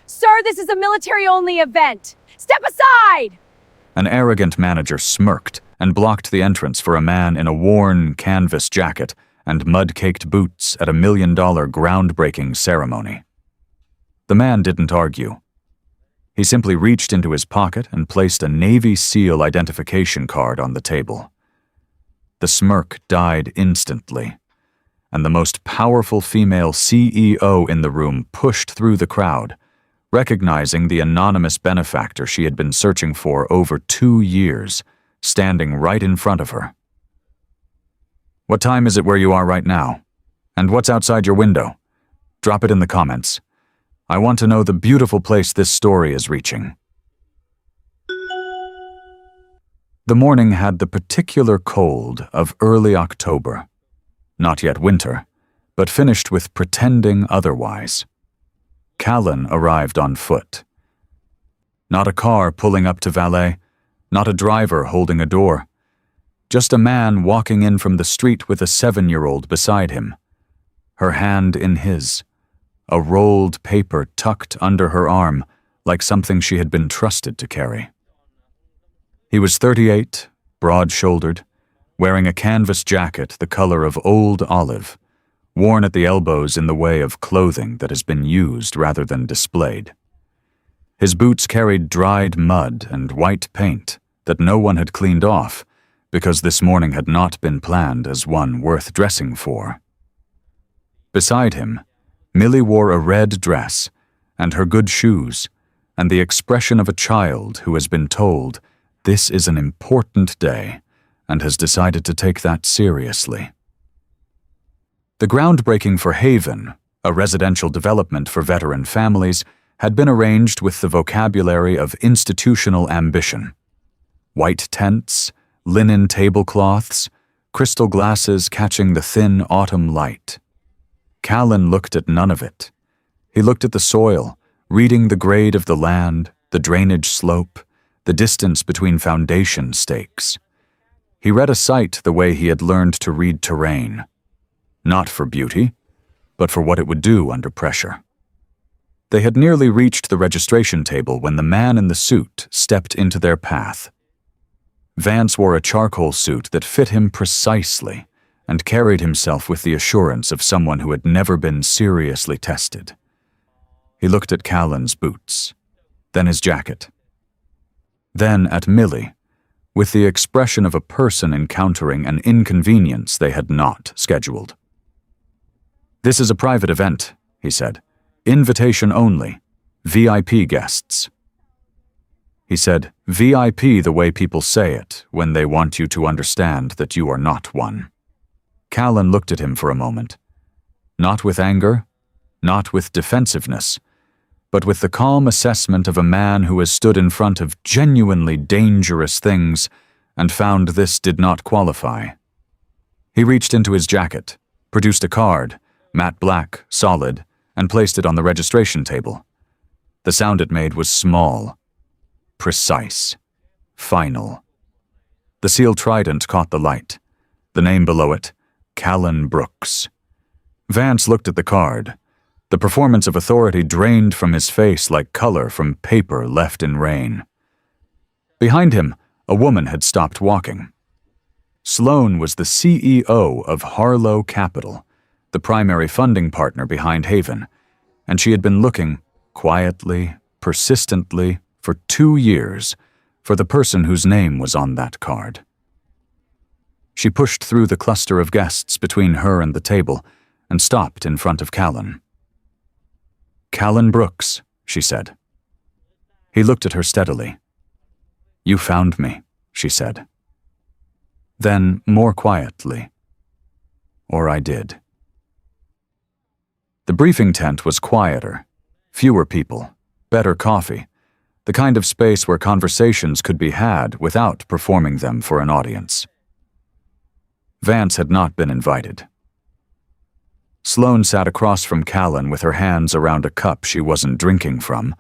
Sir, this is a military-only event. Step aside! An arrogant manager smirked and blocked the entrance for a man in a worn canvas jacket and mud-caked boots at a $1 million groundbreaking ceremony. The man didn't argue. He simply reached into his pocket and placed a Navy SEAL identification card on the table. The smirk died instantly, and the most powerful female CEO in the room pushed through the crowd, recognizing the anonymous benefactor she had been searching for over 2 years, standing right in front of her. "What time is it where you are right now? And what's outside your window? Drop it in the comments. I want to know the beautiful place this story is reaching." The morning had the particular cold of early October. Not yet winter, but finished with pretending otherwise. Callan arrived on foot. Not a car pulling up to valet, not a driver holding a door. Just a man walking in from the street with a 7-year-old beside him, her hand in his, a rolled paper tucked under her arm like something she had been trusted to carry. He was 38, broad-shouldered, wearing a canvas jacket the color of old olive, worn at the elbows in the way of clothing that has been used rather than displayed. His boots carried dried mud and white paint that no one had cleaned off because this morning had not been planned as one worth dressing for. Beside him, Millie wore a red dress and her good shoes and the expression of a child who has been told this is an important day and has decided to take that seriously. The groundbreaking for Haven, a residential development for veteran families, had been arranged with the vocabulary of institutional ambition. White tents, linen tablecloths, crystal glasses catching the thin autumn light. Callan looked at none of it. He looked at the soil, reading the grade of the land, the drainage slope, the distance between foundation stakes. He read a site the way he had learned to read terrain. Not for beauty, but for what it would do under pressure. They had nearly reached the registration table when the man in the suit stepped into their path. Vance wore a charcoal suit that fit him precisely and carried himself with the assurance of someone who had never been seriously tested. He looked at Callan's boots, then his jacket, then at Millie, with the expression of a person encountering an inconvenience they had not scheduled. "This is a private event," he said. "Invitation only. VIP guests." He said, VIP the way people say it when they want you to understand that you are not one. Callan looked at him for a moment. Not with anger, not with defensiveness, but with the calm assessment of a man who has stood in front of genuinely dangerous things and found this did not qualify. He reached into his jacket, produced a card, matte black, solid, and placed it on the registration table. The sound it made was small, precise, final. The seal trident caught the light. The name below it, Callan Brooks. Vance looked at the card. The performance of authority drained from his face like color from paper left in rain. Behind him, a woman had stopped walking. Sloan was the CEO of Harlow Capital, the primary funding partner behind Haven, and she had been looking, quietly, persistently, for 2 years, for the person whose name was on that card. She pushed through the cluster of guests between her and the table and stopped in front of Callan. "Callan Brooks," she said. He looked at her steadily. "You found me," she said. Then, more quietly, "Or I did." The briefing tent was quieter, fewer people, better coffee, the kind of space where conversations could be had without performing them for an audience. Vance had not been invited. Sloan sat across from Callan with her hands around a cup she wasn't drinking from,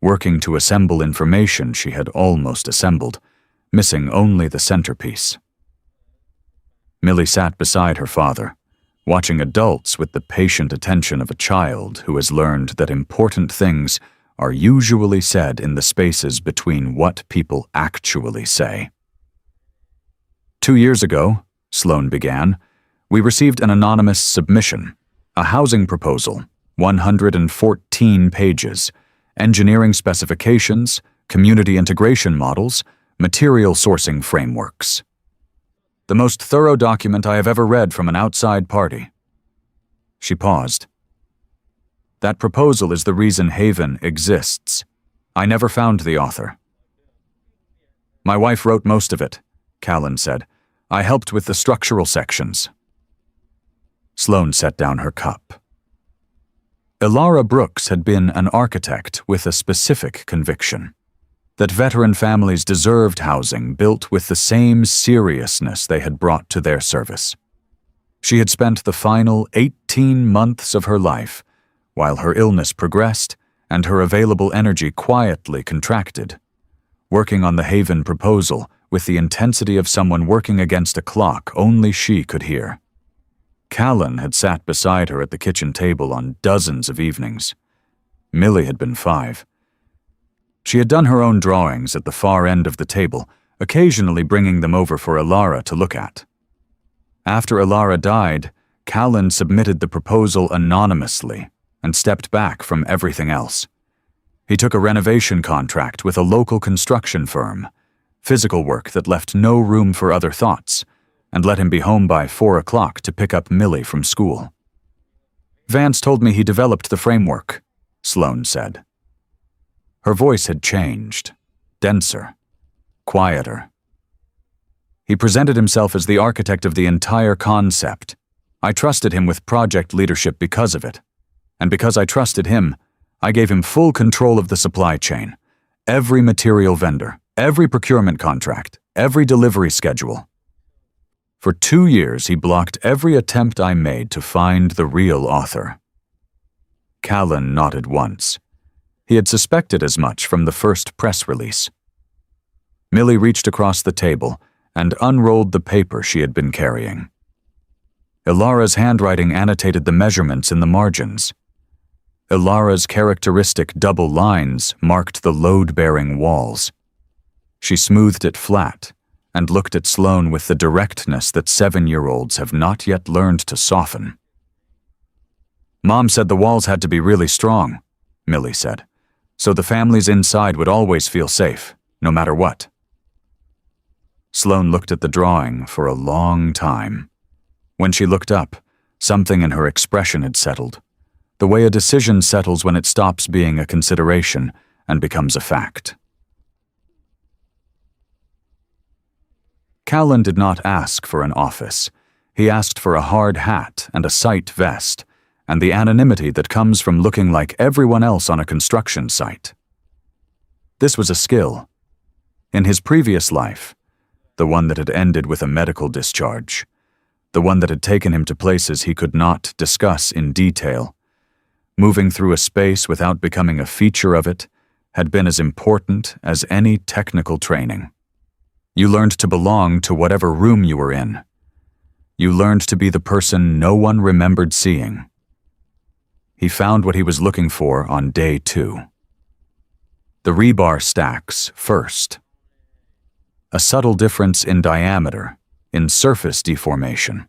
working to assemble information she had almost assembled, missing only the centerpiece. Millie sat beside her father, watching adults with the patient attention of a child who has learned that important things are usually said in the spaces between what people actually say. 2 years ago, Sloan began, we received an anonymous submission, a housing proposal, 114 pages, engineering specifications, community integration models, material sourcing frameworks. The most thorough document I have ever read from an outside party. She paused. That proposal is the reason Haven exists. I never found the author. My wife wrote most of it, Callan said. I helped with the structural sections. Sloan set down her cup. Ilara Brooks had been an architect with a specific conviction, that veteran families deserved housing built with the same seriousness they had brought to their service. She had spent the final 18 months of her life, while her illness progressed and her available energy quietly contracted, working on the Haven proposal with the intensity of someone working against a clock only she could hear. Callan had sat beside her at the kitchen table on dozens of evenings. Millie had been 5. She had done her own drawings at the far end of the table, occasionally bringing them over for Ilara to look at. After Ilara died, Callan submitted the proposal anonymously and stepped back from everything else. He took a renovation contract with a local construction firm, physical work that left no room for other thoughts, and let him be home by 4 o'clock to pick up Millie from school. Vance told me he developed the framework, Sloan said. Her voice had changed, denser, quieter. He presented himself as the architect of the entire concept. I trusted him with project leadership because of it. And because I trusted him, I gave him full control of the supply chain, every material vendor, every procurement contract, every delivery schedule. For 2 years, he blocked every attempt I made to find the real author. Callan nodded once. He had suspected as much from the first press release. Millie reached across the table and unrolled the paper she had been carrying. Ilara's handwriting annotated the measurements in the margins. Ilara's characteristic double lines marked the load-bearing walls. She smoothed it flat and looked at Sloan with the directness that 7-year-olds have not yet learned to soften. Mom said the walls had to be really strong, Millie said, so the families inside would always feel safe, no matter what. Sloan looked at the drawing for a long time. When she looked up, something in her expression had settled, the way a decision settles when it stops being a consideration and becomes a fact. Callan did not ask for an office. He asked for a hard hat and a sight vest, and the anonymity that comes from looking like everyone else on a construction site. This was a skill. In his previous life, the one that had ended with a medical discharge, the one that had taken him to places he could not discuss in detail, moving through a space without becoming a feature of it had been as important as any technical training. You learned to belong to whatever room you were in. You learned to be the person no one remembered seeing. He found what he was looking for on day 2. The rebar stacks first. A subtle difference in diameter, in surface deformation,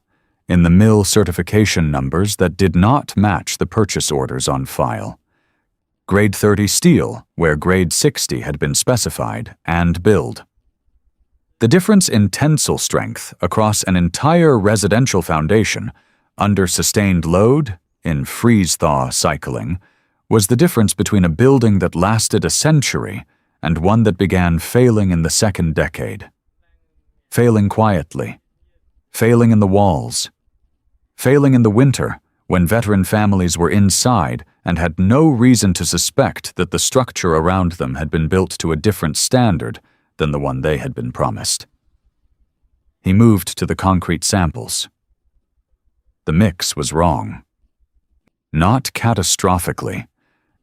in the mill certification numbers that did not match the purchase orders on file. Grade 30 steel, where grade 60 had been specified and billed. The difference in tensile strength across an entire residential foundation under sustained load in freeze-thaw cycling was the difference between a building that lasted a century and one that began failing in the 2nd decade. Failing quietly. Failing in the walls. Failing in the winter when veteran families were inside and had no reason to suspect that the structure around them had been built to a different standard than the one they had been promised. He moved to the concrete samples. The mix was wrong. Not catastrophically,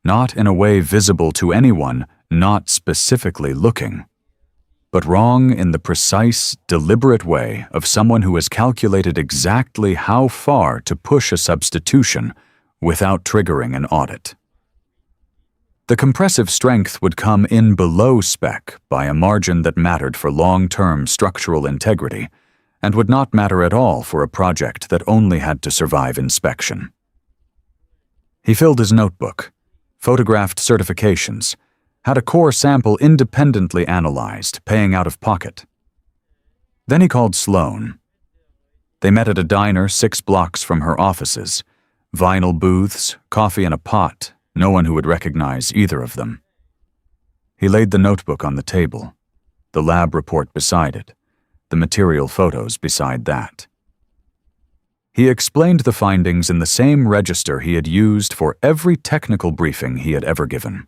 not in a way visible to anyone not specifically looking, but wrong in the precise, deliberate way of someone who has calculated exactly how far to push a substitution without triggering an audit. The compressive strength would come in below spec by a margin that mattered for long-term structural integrity and would not matter at all for a project that only had to survive inspection. He filled his notebook, photographed certifications, had a core sample independently analyzed, paying out of pocket. Then he called Sloane. They met at a diner 6 blocks from her offices, vinyl booths, coffee in a pot, no one who would recognize either of them. He laid the notebook on the table, the lab report beside it, the material photos beside that. He explained the findings in the same register he had used for every technical briefing he had ever given.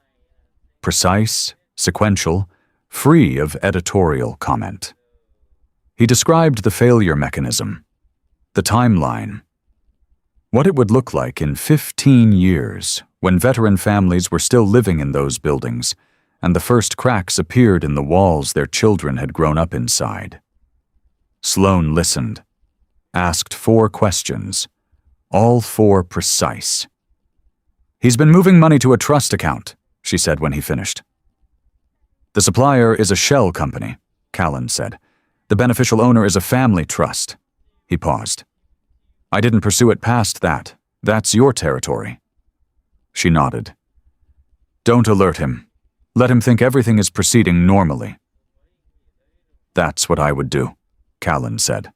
Precise, sequential, free of editorial comment. He described the failure mechanism, the timeline, what it would look like in 15 years when veteran families were still living in those buildings and the first cracks appeared in the walls their children had grown up inside. Sloane listened, asked 4 questions, all 4 precise. "He's been moving money to a trust account," she said when he finished. "The supplier is a shell company," Callan said. "The beneficial owner is a family trust." He paused. "I didn't pursue it past that. That's your territory." She nodded. "Don't alert him. Let him think everything is proceeding normally." "That's what I would do," Callan said.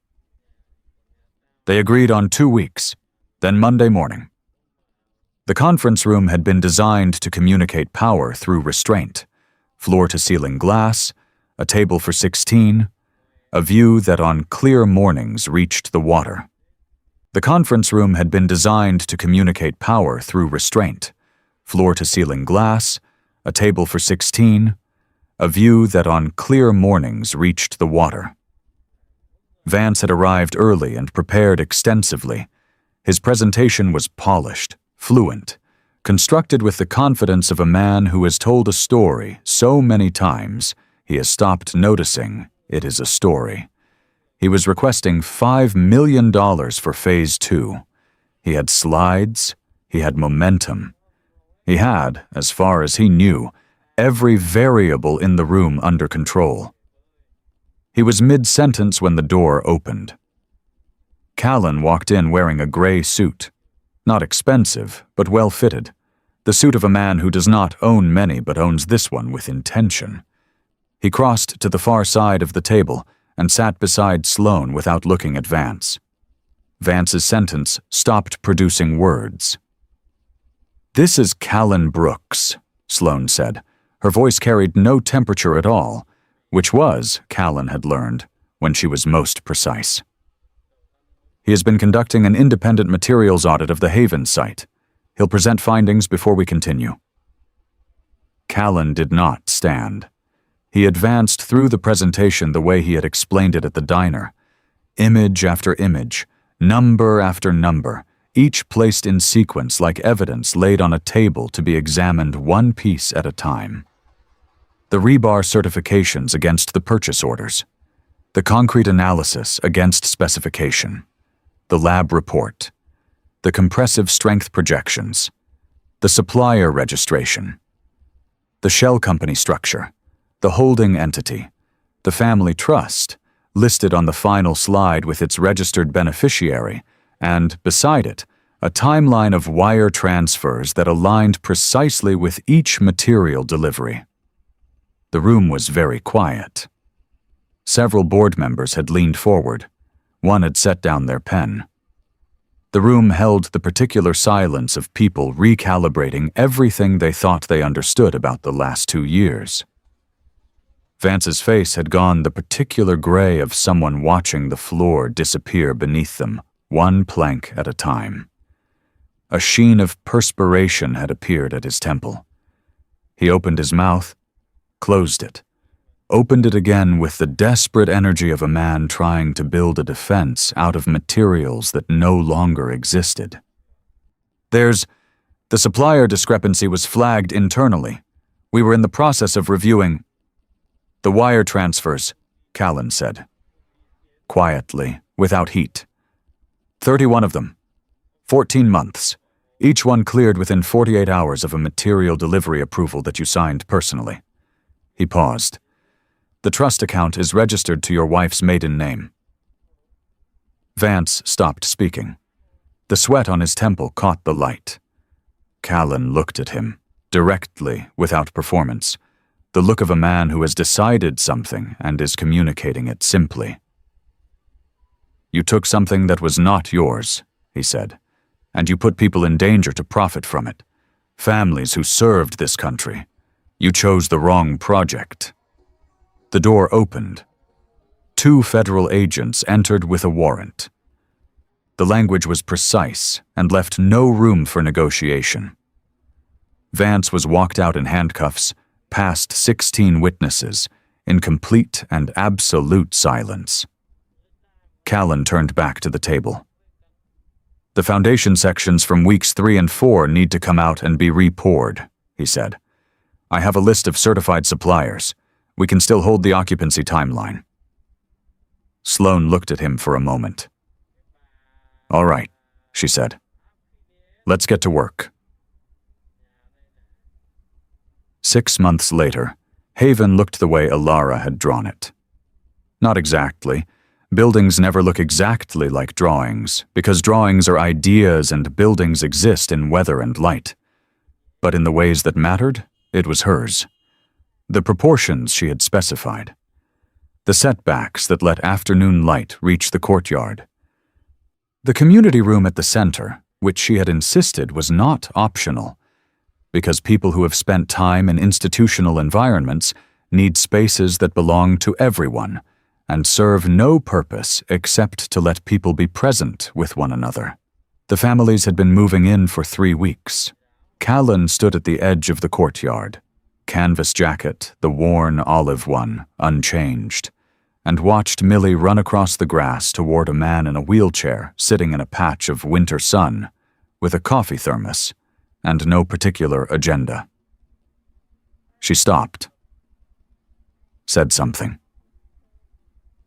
They agreed on 2 weeks, then Monday morning. The conference room had been designed to communicate power through restraint, floor-to-ceiling glass, a table for 16, a view that on clear mornings reached the water. The conference room had been designed to communicate power through restraint, floor-to-ceiling glass, a table for 16, a view that on clear mornings reached the water. Vance had arrived early and prepared extensively. His presentation was polished, fluent, constructed with the confidence of a man who has told a story so many times he has stopped noticing it is a story. He was requesting $5 million for Phase 2. He had slides, he had momentum. He had, as far as he knew, every variable in the room under control. He was mid-sentence when the door opened. Callan walked in wearing a gray suit. Not expensive, but well-fitted. The suit of a man who does not own many but owns this one with intention. He crossed to the far side of the table and sat beside Sloane without looking at Vance. Vance's sentence stopped producing words. "This is Callan Brooks," Sloane said. Her voice carried no temperature at all, which was, Callan had learned, when she was most precise. "He has been conducting an independent materials audit of the Haven site. He'll present findings before we continue." Callan did not stand. He advanced through the presentation the way he had explained it at the diner. Image after image, number after number, each placed in sequence like evidence laid on a table to be examined one piece at a time. The rebar certifications against the purchase orders. The concrete analysis against specification. The lab report. The compressive strength projections. The supplier registration. The shell company structure. The holding entity, the family trust, listed on the final slide with its registered beneficiary, and, beside it, a timeline of wire transfers that aligned precisely with each material delivery. The room was very quiet. Several board members had leaned forward. One had set down their pen. The room held the particular silence of people recalibrating everything they thought they understood about the last 2 years. Vance's face had gone the particular gray of someone watching the floor disappear beneath them, one plank at a time. A sheen of perspiration had appeared at his temple. He opened his mouth, closed it, opened it again with the desperate energy of a man trying to build a defense out of materials that no longer existed. "The supplier discrepancy was flagged internally. We were in the process of reviewing the wire transfers," Callan said. Quietly, without heat. 31 of them. 14 months. Each one cleared within 48 hours of a material delivery approval that you signed personally. He paused. The trust account is registered to your wife's maiden name. Vance stopped speaking. The sweat on his temple caught the light. Callan looked at him, directly, without performance, the look of a man who has decided something and is communicating it simply. You took something that was not yours, he said, and you put people in danger to profit from it. Families who served this country. You chose the wrong project. The door opened. 2 federal agents entered with a warrant. The language was precise and left no room for negotiation. Vance was walked out in handcuffs, past 16 witnesses, in complete and absolute silence. Callan turned back to the table. The foundation sections from weeks 3 and 4 need to come out and be re-poured, he said. I have a list of certified suppliers. We can still hold the occupancy timeline. Sloane looked at him for a moment. All right, she said. Let's get to work. 6 months later, Haven looked the way Alara had drawn it. Not exactly. Buildings never look exactly like drawings, because drawings are ideas and buildings exist in weather and light. But in the ways that mattered, it was hers. The proportions she had specified. The setbacks that let afternoon light reach the courtyard. The community room at the center, which she had insisted was not optional, because people who have spent time in institutional environments need spaces that belong to everyone and serve no purpose except to let people be present with one another. The families had been moving in for 3 weeks. Callan stood at the edge of the courtyard, canvas jacket, the worn olive one, unchanged, and watched Millie run across the grass toward a man in a wheelchair sitting in a patch of winter sun with a coffee thermos and no particular agenda. She stopped, said something.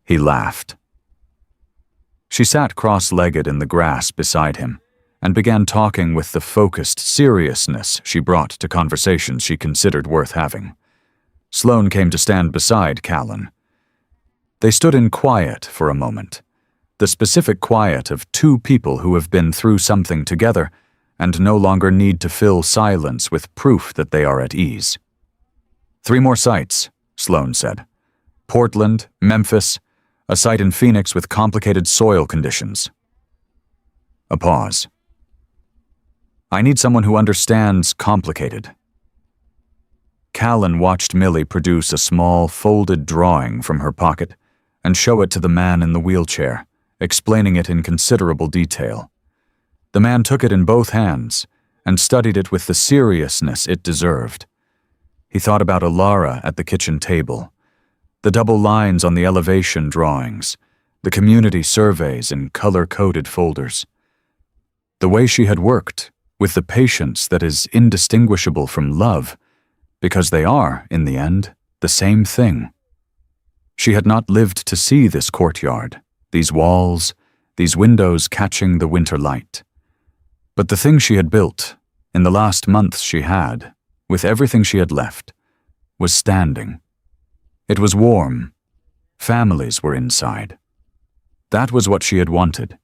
He laughed. She sat cross-legged in the grass beside him and began talking with the focused seriousness she brought to conversations she considered worth having. Sloane came to stand beside Callan. They stood in quiet for a moment, the specific quiet of 2 people who have been through something together and no longer need to fill silence with proof that they are at ease. 3 more sites, Sloane said. Portland, Memphis, a site in Phoenix with complicated soil conditions. A pause. I need someone who understands complicated. Callan watched Millie produce a small, folded drawing from her pocket and show it to the man in the wheelchair, explaining it in considerable detail. The man took it in both hands and studied it with the seriousness it deserved. He thought about Alara at the kitchen table, the double lines on the elevation drawings, the community surveys in color-coded folders. The way she had worked, with the patience that is indistinguishable from love, because they are, in the end, the same thing. She had not lived to see this courtyard, these walls, these windows catching the winter light. But the thing she had built, in the last months she had, with everything she had left, was standing. It was warm. Families were inside. That was what she had wanted.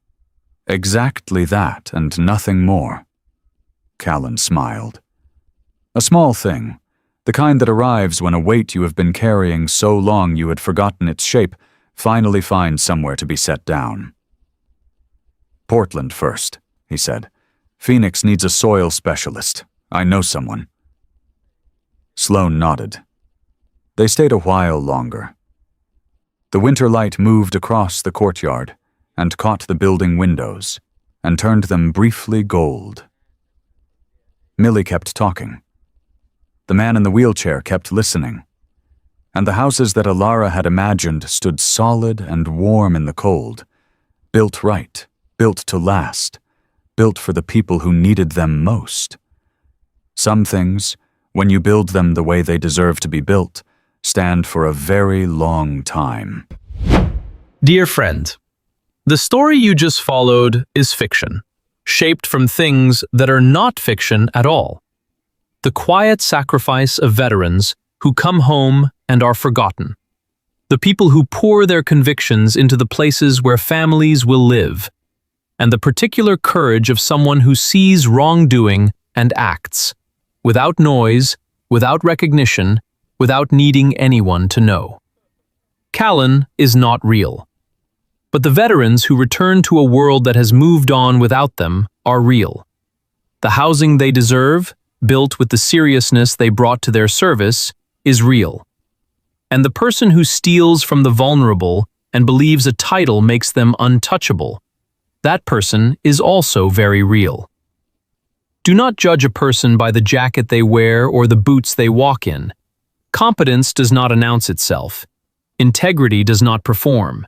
Exactly that and nothing more. Callan smiled. A small thing, the kind that arrives when a weight you have been carrying so long you had forgotten its shape finally finds somewhere to be set down. Portland first, he said. Phoenix needs a soil specialist. I know someone. Sloane nodded. They stayed a while longer. The winter light moved across the courtyard and caught the building windows and turned them briefly gold. Millie kept talking. The man in the wheelchair kept listening. And the houses that Alara had imagined stood solid and warm in the cold, built right, built to last, built for the people who needed them most. Some things, when you build them the way they deserve to be built, stand for a very long time. Dear friend, the story you just followed is fiction. shaped from things that are not fiction at all. The quiet sacrifice of veterans who come home and are forgotten. The people who pour their convictions into the places where families will live. And the particular courage of someone who sees wrongdoing and acts, without noise, without recognition, without needing anyone to know. Callan is not real. But the veterans who return to a world that has moved on without them are real. The housing they deserve, built with the seriousness they brought to their service, is real. And the person who steals from the vulnerable and believes a title makes them untouchable, that person is also very real. Do not judge a person by the jacket they wear or the boots they walk in. Competence does not announce itself. Integrity does not perform.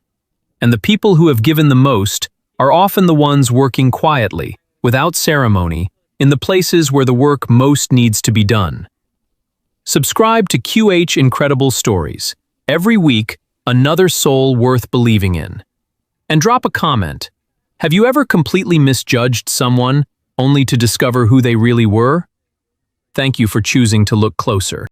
And the people who have given the most are often the ones working quietly, without ceremony, in the places where the work most needs to be done. Subscribe to QH Incredible Stories. Every week, another soul worth believing in. And drop a comment. Have you ever completely misjudged someone only to discover who they really were? Thank you for choosing to look closer.